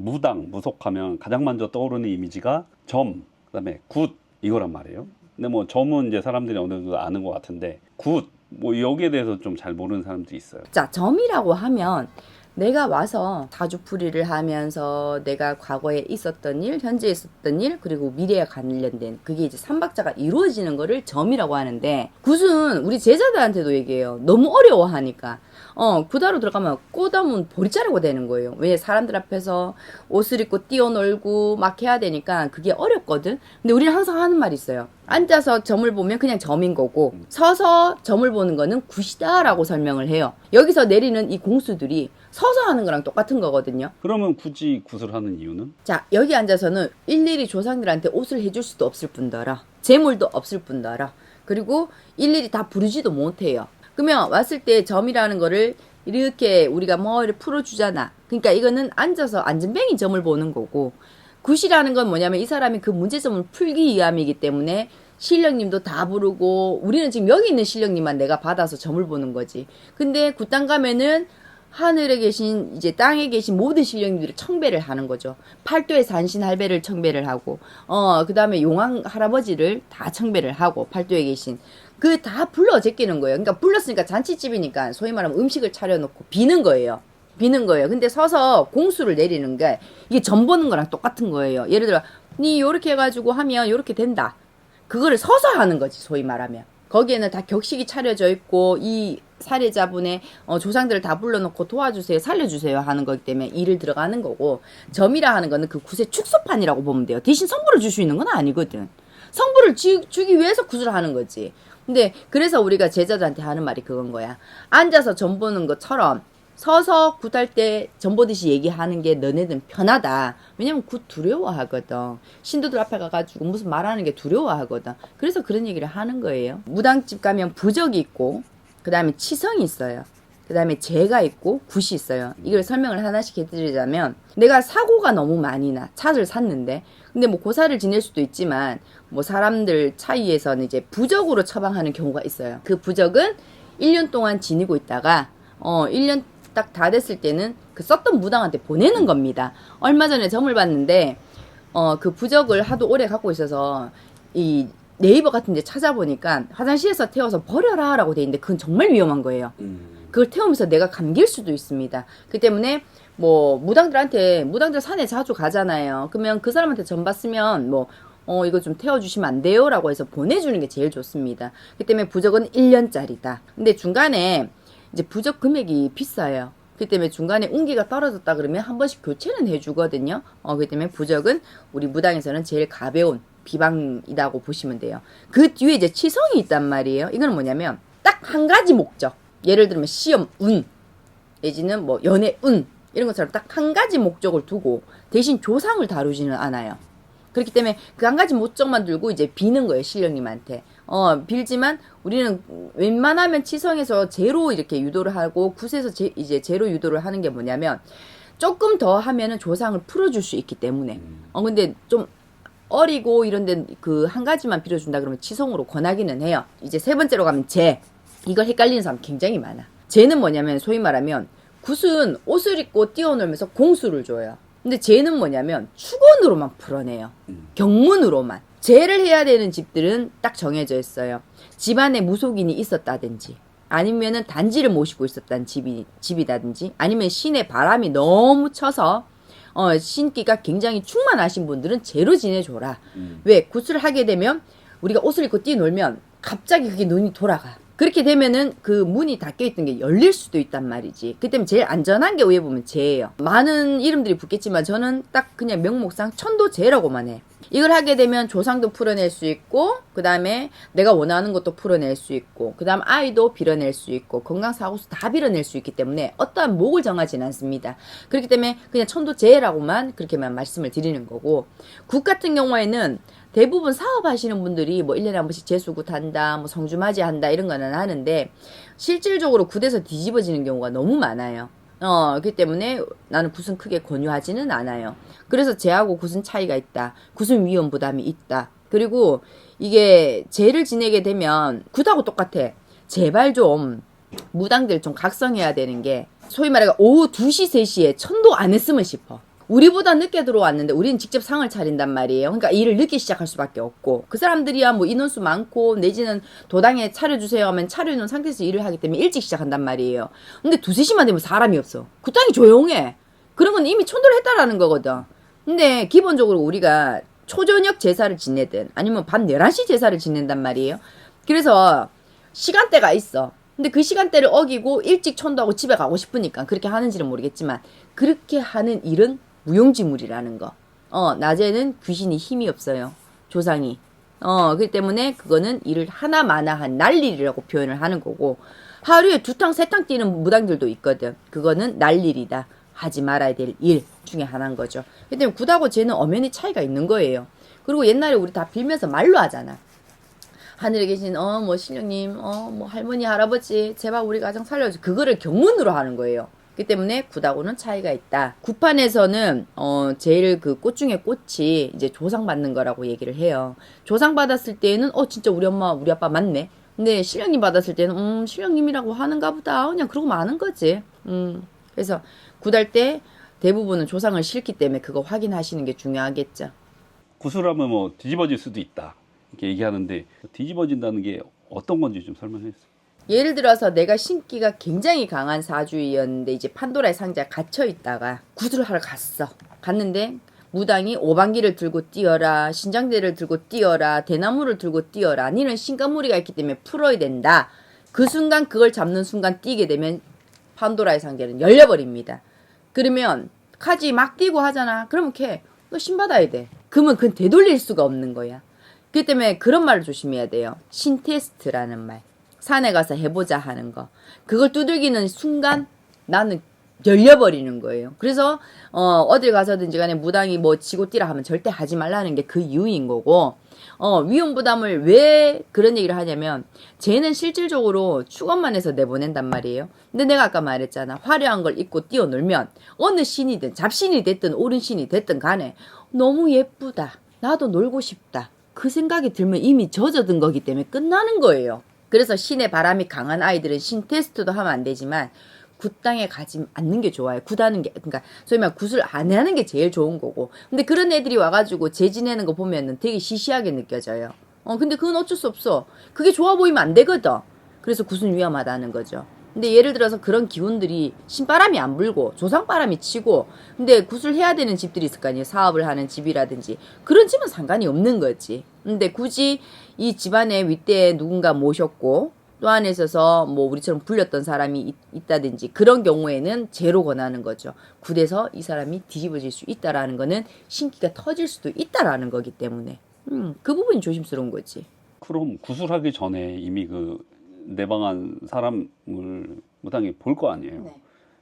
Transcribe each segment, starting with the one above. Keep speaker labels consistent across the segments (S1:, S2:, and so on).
S1: 무당, 무속하면 가장 먼저 떠오르는 이미지가 점, 그다음에 굿 이거란 말이에요. 근데 뭐 점은 이제 사람들이 어느 정도 아는 것 같은데 굿, 뭐 여기에 대해서 좀 잘 모르는 사람들이 있어요.
S2: 자, 점이라고 하면 내가 와서 사주풀이를 하면서 내가 과거에 있었던 일, 현재 있었던 일, 그리고 미래에 관련된 그게 이제 삼박자가 이루어지는 거를 점이라고 하는데, 굿은 우리 제자들한테도 얘기해요. 너무 어려워하니까. 구다로 들어가면 꼬다문 보리 자르고 되는 거예요. 왜 사람들 앞에서 옷을 입고 뛰어놀고 막 해야 되니까 그게 어렵거든. 근데 우리는 항상 하는 말이 있어요. 앉아서 점을 보면 그냥 점인 거고, 서서 점을 보는 거는 굿이다라고 설명을 해요. 여기서 내리는 이 공수들이 서서 하는 거랑 똑같은 거거든요.
S1: 그러면 굳이 굿을 하는 이유는?
S2: 자, 여기 앉아서는 일일이 조상들한테 옷을 해줄 수도 없을 뿐더러 재물도 없을 뿐더러 그리고 일일이 다 부르지도 못해요. 그러면 왔을 때 점이라는 거를 이렇게 우리가 뭐를 풀어주잖아. 그러니까 이거는 앉아서 앉은뱅이 점을 보는 거고, 굿이라는 건 뭐냐면 이 사람이 그 문제점을 풀기 위함이기 때문에 신령님도 다 부르고, 우리는 지금 여기 있는 신령님만 내가 받아서 점을 보는 거지. 근데 굿당 가면은 하늘에 계신, 이제 땅에 계신 모든 신령님들을 청배를 하는 거죠. 팔도의 산신 할배를 청배를 하고, 그 다음에 용왕 할아버지를 다 청배를 하고, 팔도에 계신. 그 다 불러 제끼는 거예요. 그러니까 불렀으니까 잔치집이니까 소위 말하면 음식을 차려놓고 비는 거예요. 비는 거예요. 근데 서서 공수를 내리는 게 이게 점 보는 거랑 똑같은 거예요. 예를 들어, 니 요렇게 해가지고 하면 요렇게 된다. 그거를 서서 하는 거지, 소위 말하면. 거기에는 다 격식이 차려져 있고, 이 사례자분의 조상들을 다 불러놓고 도와주세요, 살려주세요 하는 거기 때문에 일을 들어가는 거고, 점이라 하는 거는 그 굿의 축소판이라고 보면 돼요. 대신 성부를 줄 수 있는 건 아니거든. 성부를 주기 위해서 굿을 하는 거지. 근데 그래서 우리가 제자들한테 하는 말이 그건 거야. 앉아서 점 보는 것처럼 서서 굿할 때 점 보듯이 얘기하는 게 너네들은 편하다. 왜냐면 굿 두려워하거든. 신도들 앞에 가가지고 무슨 말하는 게 두려워하거든. 그래서 그런 얘기를 하는 거예요. 무당집 가면 부적이 있고, 그 다음에 치성이 있어요. 그 다음에 재가 있고 굿이 있어요. 이걸 설명을 하나씩 해드리자면, 내가 사고가 너무 많이 나. 차를 샀는데, 근데 뭐 고사를 지낼 수도 있지만, 뭐 사람들 차이에서는 이제 부적으로 처방하는 경우가 있어요. 그 부적은 1년 동안 지니고 있다가 1년 딱 다 됐을 때는 그 썼던 무당한테 보내는 겁니다. 얼마 전에 점을 봤는데 그 부적을 하도 오래 갖고 있어서 이 네이버 같은 데 찾아보니까 화장실에서 태워서 버려라 라고 돼 있는데, 그건 정말 위험한 거예요. 그걸 태우면서 내가 감길 수도 있습니다. 그 때문에 뭐 무당들 산에 자주 가잖아요. 그러면 그 사람한테 점 봤으면 뭐 이거 좀 태워주시면 안 돼요? 라고 해서 보내주는 게 제일 좋습니다. 그 때문에 부적은 1년짜리다. 근데 중간에 이제 부적 금액이 비싸요. 그 때문에 중간에 운기가 떨어졌다 그러면 한 번씩 교체는 해주거든요. 그 때문에 부적은 우리 무당에서는 제일 가벼운 비방이라고 보시면 돼요. 그 뒤에 이제 치성이 있단 말이에요. 이거는 뭐냐면 딱 한 가지 목적. 예를 들면 시험 운, 내지는 뭐 연애 운, 이런 것처럼 딱 한 가지 목적을 두고 대신 조상을 다루지는 않아요. 그렇기 때문에 그 한 가지 목적만 들고 이제 비는 거예요, 신령님한테. 빌지만 우리는 웬만하면 치성에서 제로 이렇게 유도를 하고, 굿에서 이제 제로 유도를 하는 게 뭐냐면, 조금 더 하면은 조상을 풀어줄 수 있기 때문에. 근데 좀 어리고 이런데 그 한 가지만 빌어준다 그러면 치성으로 권하기는 해요. 이제 세 번째로 가면 재. 이걸 헷갈리는 사람 굉장히 많아. 재는 뭐냐면 소위 말하면 굿은 옷을 입고 뛰어놀면서 공수를 줘요. 근데 재는 뭐냐면 축원으로만 풀어내요. 경문으로만. 재를 해야 되는 집들은 딱 정해져 있어요. 집안에 무속인이 있었다든지, 아니면은 단지를 모시고 있었다는 집이라든지, 아니면 신의 바람이 너무 쳐서 신기가 굉장히 충만하신 분들은 재로 지내줘라. 왜? 굿을 하게 되면 우리가 옷을 입고 뛰놀면 갑자기 그게 눈이 돌아가. 그렇게 되면은 그 문이 닫혀있던 게 열릴 수도 있단 말이지. 그 때문에 제일 안전한 게 위에 보면 재예요. 많은 이름들이 붙겠지만 저는 딱 그냥 명목상 천도재라고만 해. 이걸 하게 되면 조상도 풀어낼 수 있고, 그 다음에 내가 원하는 것도 풀어낼 수 있고, 그 다음 아이도 빌어낼 수 있고, 건강사고수 다 빌어낼 수 있기 때문에 어떠한 목을 정하지는 않습니다. 그렇기 때문에 그냥 천도재라고만 그렇게만 말씀을 드리는 거고, 굿 같은 경우에는 대부분 사업하시는 분들이 뭐 1년에 한 번씩 재수굿 한다, 뭐 성주맞이 한다 이런 거는 하는데, 실질적으로 굿에서 뒤집어지는 경우가 너무 많아요. 그렇기 때문에 나는 굿은 크게 권유하지는 않아요. 그래서 재하고 굿은 차이가 있다. 굿은 위험 부담이 있다. 그리고 이게 재를 지내게 되면 굿하고 똑같아. 제발 좀 무당들 좀 각성해야 되는 게, 소위 말해 오후 2시 3시에 천도 안 했으면 싶어. 우리보다 늦게 들어왔는데 우리는 직접 상을 차린단 말이에요. 그러니까 일을 늦게 시작할 수밖에 없고 그 사람들이야 뭐 인원수 많고 내지는 도당에 차려주세요 하면 차려놓은 상태에서 일을 하기 때문에 일찍 시작한단 말이에요. 근데 2, 3시만 되면 사람이 없어. 그 땅이 조용해. 그런 건 이미 천도를 했다라는 거거든. 근데 기본적으로 우리가 초저녁 제사를 지내든 아니면 밤 11시 제사를 지낸단 말이에요. 그래서 시간대가 있어. 근데 그 시간대를 어기고 일찍 천도하고 집에 가고 싶으니까 그렇게 하는지는 모르겠지만 그렇게 하는 일은 무용지물이라는 거. 낮에는 귀신이 힘이 없어요. 조상이. 그렇기 때문에 그거는 일을 하나마나한 날일이라고 표현을 하는 거고 하루에 2탕, 3탕 뛰는 무당들도 있거든. 그거는 날일이다. 하지 말아야 될 일 중에 하나인 거죠. 그렇기 때문에 굿하고 쟤는 엄연히 차이가 있는 거예요. 그리고 옛날에 우리 다 빌면서 말로 하잖아. 하늘에 계신 뭐 신령님 뭐 할머니 할아버지 제발 우리 가정 살려줘. 그거를 경문으로 하는 거예요. 그렇기 때문에 굿하고는 차이가 있다. 굿판에서는 제일 그 꽃 중에 꽃이 이제 조상받는 거라고 얘기를 해요. 조상받았을 때는 진짜 우리 엄마 우리 아빠 맞네. 근데 신령님 받았을 때는 신령님이라고 하는가 보다. 그냥 그러고 마는 거지. 그래서 굿할 때 대부분은 조상을 싫기 때문에 그거 확인하시는 게 중요하겠죠.
S1: 구슬하면 뭐 뒤집어질 수도 있다 이렇게 얘기하는데 뒤집어진다는 게 어떤 건지 좀 설명해 주세요.
S2: 예를 들어서 내가 신기가 굉장히 강한 사주였는데 이제 판도라의 상자에 갇혀 있다가 구슬을 하러 갔는데 무당이 오방기를 들고 뛰어라, 신장대를 들고 뛰어라, 대나무를 들고 뛰어라. 니는 신가무리가 있기 때문에 풀어야 된다. 그 순간 그걸 잡는 순간 뛰게 되면 판도라의 상자는 열려버립니다. 그러면 카지 막 뛰고 하잖아. 그러면 너 신받아야 돼. 그러면 그건 되돌릴 수가 없는 거야. 그렇기 때문에 그런 말을 조심해야 돼요. 신테스트라는 말. 산에 가서 해보자 하는 거. 그걸 두들기는 순간 나는 열려버리는 거예요. 그래서 어딜 가서든지 간에 무당이 뭐 지고 뛰라 하면 절대 하지 말라는 게 그 이유인 거고 위험부담을 왜 그런 얘기를 하냐면 쟤는 실질적으로 축원만 해서 내보낸단 말이에요. 근데 내가 아까 말했잖아. 화려한 걸 입고 뛰어놀면 어느 신이든 잡신이 됐든 오른신이 됐든 간에 너무 예쁘다. 나도 놀고 싶다. 그 생각이 들면 이미 젖어든 거기 때문에 끝나는 거예요. 그래서 신의 바람이 강한 아이들은 신 테스트도 하면 안 되지만 굿 땅에 가지 않는 게 좋아요. 굿하는 게 그러니까 소위 말 굿을 안 하는 게 제일 좋은 거고. 근데 그런 애들이 와가지고 재 지내는 거 보면은 되게 시시하게 느껴져요. 근데 그건 어쩔 수 없어. 그게 좋아 보이면 안 되거든. 그래서 굿은 위험하다는 거죠. 근데 예를 들어서 그런 기운들이 신바람이 안 불고 조상바람이 치고 근데 굿을 해야 되는 집들이 있을 거 아니에요. 사업을 하는 집이라든지 그런 집은 상관이 없는 거지. 근데 굳이 이 집안에 윗대에 누군가 모셨고 또 안에 있어서 뭐 우리처럼 불렸던 사람이 있다든지 그런 경우에는 제로 권하는 거죠. 굿에서 이 사람이 뒤집어질 수 있다라는 거는 신기가 터질 수도 있다라는 거기 때문에 그 부분이 조심스러운 거지.
S1: 그럼 구슬하기 전에 이미 그 내방한 사람을 무당이 볼 거 아니에요.
S2: 네.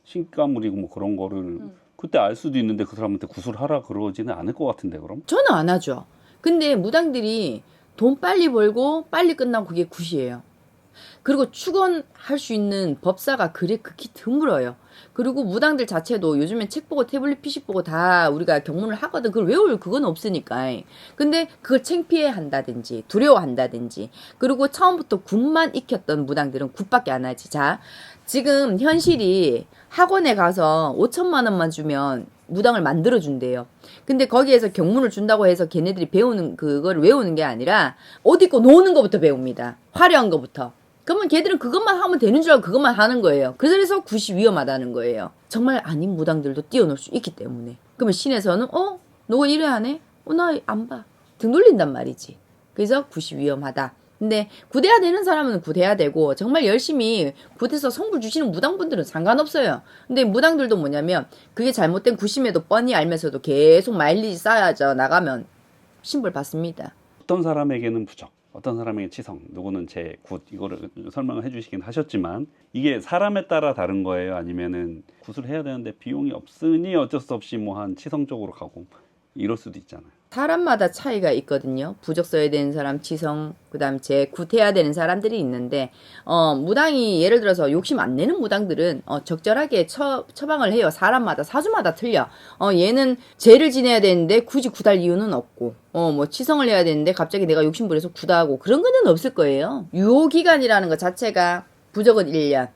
S1: 신가물이고 뭐 그런 거를 그때 알 수도 있는데 그 사람한테 구슬하라 그러지는 않을 것 같은데 그럼?
S2: 저는 안 하죠. 근데 무당들이 돈 빨리 벌고 빨리 끝나고 그게 굿이에요. 그리고 축원할 수 있는 법사가 그래 극히 드물어요. 그리고 무당들 자체도 요즘엔 책 보고 태블릿 PC 보고 다 우리가 경문을 하거든. 그걸 외울 그건 없으니까. 근데 그걸 창피해 한다든지 두려워한다든지 그리고 처음부터 굿만 익혔던 무당들은 굿밖에 안 하지. 자, 지금 현실이 학원에 가서 5천만 원만 주면 무당을 만들어준대요. 근데 거기에서 경문을 준다고 해서 걔네들이 배우는 그걸 외우는 게 아니라 옷 입고 노는 것부터 배웁니다. 화려한 것부터. 그러면 걔들은 그것만 하면 되는 줄 알고 그것만 하는 거예요. 그래서 굿이 위험하다는 거예요. 정말 아닌 무당들도 뛰어놀 수 있기 때문에. 그러면 신에서는 너가 이래 하네? 나 안 봐. 등 돌린단 말이지. 그래서 굿이 위험하다. 근데 굿해야 되는 사람은 굿해야 되고 정말 열심히 굿해서 성불 주시는 무당분들은 상관없어요. 근데 무당들도 뭐냐면 그게 잘못된 굿임에도 뻔히 알면서도 계속 마일리지 쌓여져 나가면 신불 받습니다.
S1: 어떤 사람에게는 부적, 어떤 사람에게 치성, 누구는 제 굿 이거를 설명을 해주시긴 하셨지만 이게 사람에 따라 다른 거예요? 아니면은 굿을 해야 되는데 비용이 없으니 어쩔 수 없이 뭐 한 치성 쪽으로 가고 이럴 수도 있잖아요.
S2: 사람마다 차이가 있거든요. 부적 써야 되는 사람, 치성, 그 다음 제 굿해야 되는 사람들이 있는데, 무당이 예를 들어서 욕심 안 내는 무당들은, 적절하게 처방을 해요. 사람마다, 사주마다 틀려. 얘는 죄를 지내야 되는데 굳이 굿할 이유는 없고, 뭐 치성을 해야 되는데 갑자기 내가 욕심부려서 굿하고, 그런 거는 없을 거예요. 유효기간이라는 것 자체가 부적은 1년,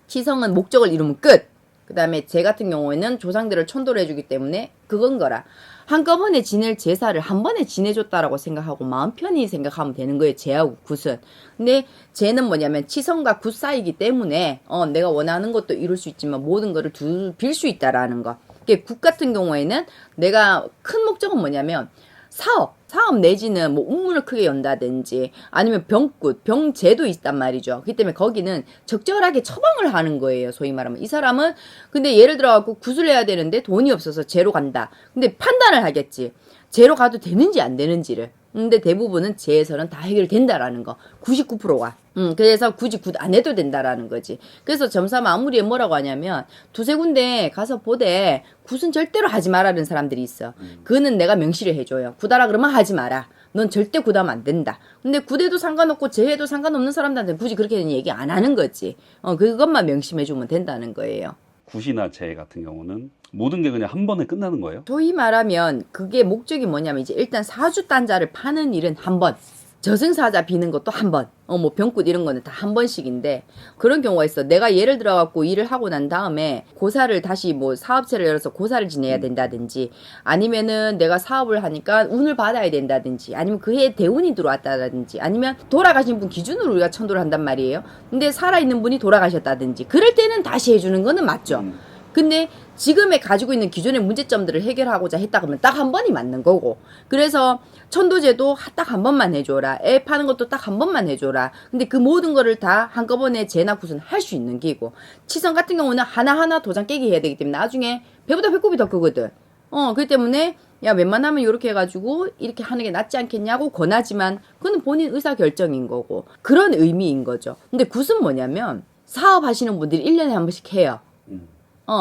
S2: 치성은 목적을 이루면 끝. 그 다음에 제 같은 경우에는 조상들을 천도를 해주기 때문에 그건 거라. 한꺼번에 지낼 제사를 한 번에 지내줬다라고 생각하고 마음 편히 생각하면 되는 거예요. 제하고 굿은. 근데 제는 뭐냐면 치성과 굿 사이기 때문에 내가 원하는 것도 이룰 수 있지만 모든 거를 빌 수 있다라는 거. 굿 같은 경우에는 내가 큰 목적은 뭐냐면 사업 내지는 뭐 운문을 크게 연다든지 아니면 병굿, 병제도 있단 말이죠. 그렇기 때문에 거기는 적절하게 처방을 하는 거예요. 소위 말하면 이 사람은 근데 예를 들어 갖고 굿을 해야 되는데 돈이 없어서 제로 간다. 근데 판단을 하겠지. 제로 가도 되는지 안 되는지를. 근데 대부분은 제에서는 다 해결된다라는 거. 99%가. 그래서 굳이 굿 안 해도 된다라는 거지. 그래서 점사 마무리에 뭐라고 하냐면 두세 군데 가서 보되 굿은 절대로 하지 말라는 사람들이 있어. 그거는 내가 명시를 해줘요. 굿하라 그러면 하지 마라. 넌 절대 굿하면 안 된다. 근데 굿해도 상관없고 제해도 상관없는 사람들한테 굳이 그렇게는 얘기 안 하는 거지. 그것만 명심해주면 된다는 거예요.
S1: 굿이나 제 같은 경우는 모든 게 그냥 한 번에 끝나는 거예요?
S2: 소위 말하면 그게 목적이 뭐냐면 이제 일단 사주 단자를 파는 일은 한 번, 저승사자 비는 것도 한 번, 뭐 병굿 이런 거는 다 한 번씩인데 그런 경우가 있어. 내가 예를 들어 갖고 일을 하고 난 다음에 고사를 다시 뭐 사업체를 열어서 고사를 지내야 된다든지 아니면은 내가 사업을 하니까 운을 받아야 된다든지 아니면 그 해에 대운이 들어왔다든지 아니면 돌아가신 분 기준으로 우리가 천도를 한단 말이에요. 근데 살아있는 분이 돌아가셨다든지 그럴 때는 다시 해주는 거는 맞죠. 근데 지금에 가지고 있는 기존의 문제점들을 해결하고자 했다 그러면 딱 한 번이 맞는 거고. 그래서 천도제도 딱 한 번만 해줘라. 애 파는 것도 딱 한 번만 해줘라. 근데 그 모든 거를 다 한꺼번에 제나 굿은 할 수 있는 기고. 치성 같은 경우는 하나하나 도장 깨기 해야 되기 때문에 나중에 배보다 배꼽이 더 크거든. 그렇기 때문에 야 웬만하면 이렇게 해가지고 이렇게 하는 게 낫지 않겠냐고 권하지만 그건 본인 의사 결정인 거고 그런 의미인 거죠. 근데 굿은 뭐냐면 사업하시는 분들이 1년에 한 번씩 해요.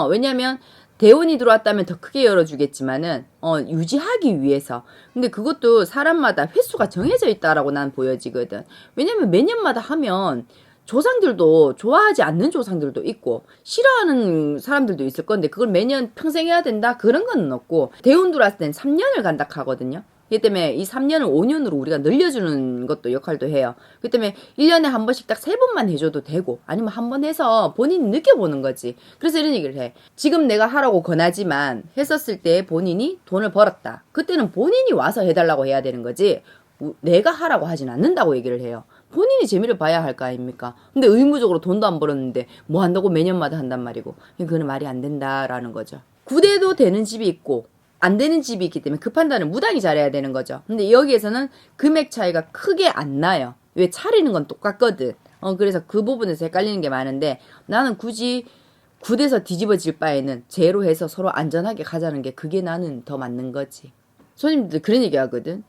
S2: 왜냐면 대운이 들어왔다면 더 크게 열어주겠지만은 유지하기 위해서. 근데 그것도 사람마다 횟수가 정해져 있다라고 난 보여지거든. 왜냐면 매년마다 하면 조상들도 좋아하지 않는 조상들도 있고 싫어하는 사람들도 있을 건데 그걸 매년 평생 해야 된다 그런 건 없고 대운 들어왔을 땐 3년을 간다 하거든요. 그렇기 때문에 이 3년을 5년으로 우리가 늘려주는 것도 역할도 해요. 그렇기 때문에 1년에 한 번씩 딱 3번만 해줘도 되고 아니면 한 번 해서 본인이 느껴보는 거지. 그래서 이런 얘기를 해. 지금 내가 하라고 권하지만 했었을 때 본인이 돈을 벌었다. 그때는 본인이 와서 해달라고 해야 되는 거지 내가 하라고 하진 않는다고 얘기를 해요. 본인이 재미를 봐야 할 거 아닙니까? 근데 의무적으로 돈도 안 벌었는데 뭐 한다고 매년마다 한단 말이고 그거는 말이 안 된다라는 거죠. 구대도 되는 집이 있고 안 되는 집이 있기 때문에 그 판단을 무당이 잘해야 되는 거죠. 근데 여기에서는 금액 차이가 크게 안 나요. 왜 차리는 건 똑같거든. 그래서 그 부분에서 헷갈리는 게 많은데 나는 굳이 굿에서 뒤집어질 바에는 제로 해서 서로 안전하게 가자는 게 그게 나는 더 맞는 거지. 손님들 그런 얘기 하거든.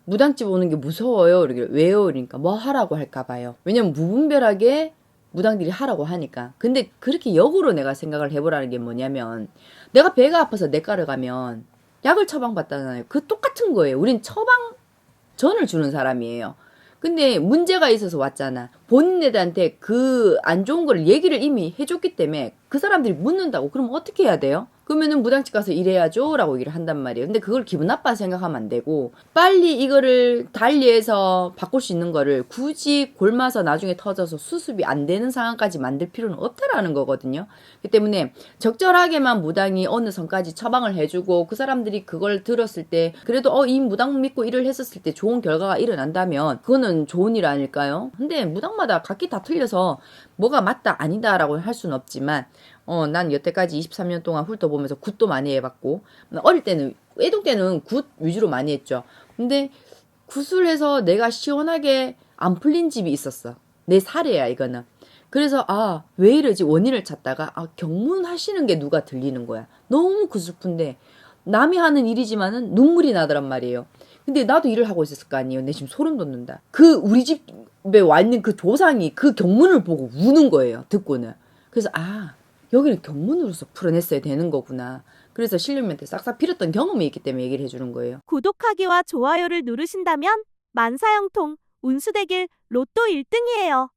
S2: 무당집 오는 게 무서워요. 이러길래 왜요? 그러니까 뭐 하라고 할까 봐요. 왜냐면 무분별하게 무당들이 하라고 하니까. 근데 그렇게 역으로 내가 생각을 해보라는 게 뭐냐면 내가 배가 아파서 내과를 가면 약을 처방받잖아요. 그 똑같은 거예요. 우린 처방전을 주는 사람이에요. 근데 문제가 있어서 왔잖아. 본인들한테 그 안 좋은 걸 얘기를 이미 해줬기 때문에 그 사람들이 묻는다고. 그럼 어떻게 해야 돼요? 그러면은 무당집 가서 일해야죠 라고 얘기를 한단 말이에요. 근데 그걸 기분 나빠 생각하면 안 되고 빨리 이거를 달리해서 바꿀 수 있는 거를 굳이 골마서 나중에 터져서 수습이 안 되는 상황까지 만들 필요는 없다라는 거거든요. 그렇기 때문에 적절하게만 무당이 어느 선까지 처방을 해주고 그 사람들이 그걸 들었을 때 그래도 이 무당 믿고 일을 했었을 때 좋은 결과가 일어난다면 그거는 좋은 일 아닐까요? 근데 무당마다 각기 다 틀려서 뭐가 맞다 아니다라고 할 수는 없지만 난 여태까지 23년 동안 훑어보면서 굿도 많이 해봤고 어릴 때는 애동 때는 굿 위주로 많이 했죠. 근데 굿을 해서 내가 시원하게 안 풀린 집이 있었어. 내 사례야 이거는. 그래서 왜 이러지 원인을 찾다가 경문하시는 게 누가 들리는 거야. 너무 구슬픈데 남이 하는 일이지만은 눈물이 나더란 말이에요. 근데 나도 일을 하고 있었을 거 아니에요. 내 지금 소름 돋는다. 그 우리 집에 와 있는 그 조상이 그 경문을 보고 우는 거예요. 듣고는. 그래서 여기는 경문으로서 풀어냈어야 되는 거구나. 그래서 신령님한테 싹싹 빌었던 경험이 있기 때문에 얘기를 해주는 거예요.
S3: 구독하기와 좋아요를 누르신다면 만사형통 운수대길 로또 1등이에요.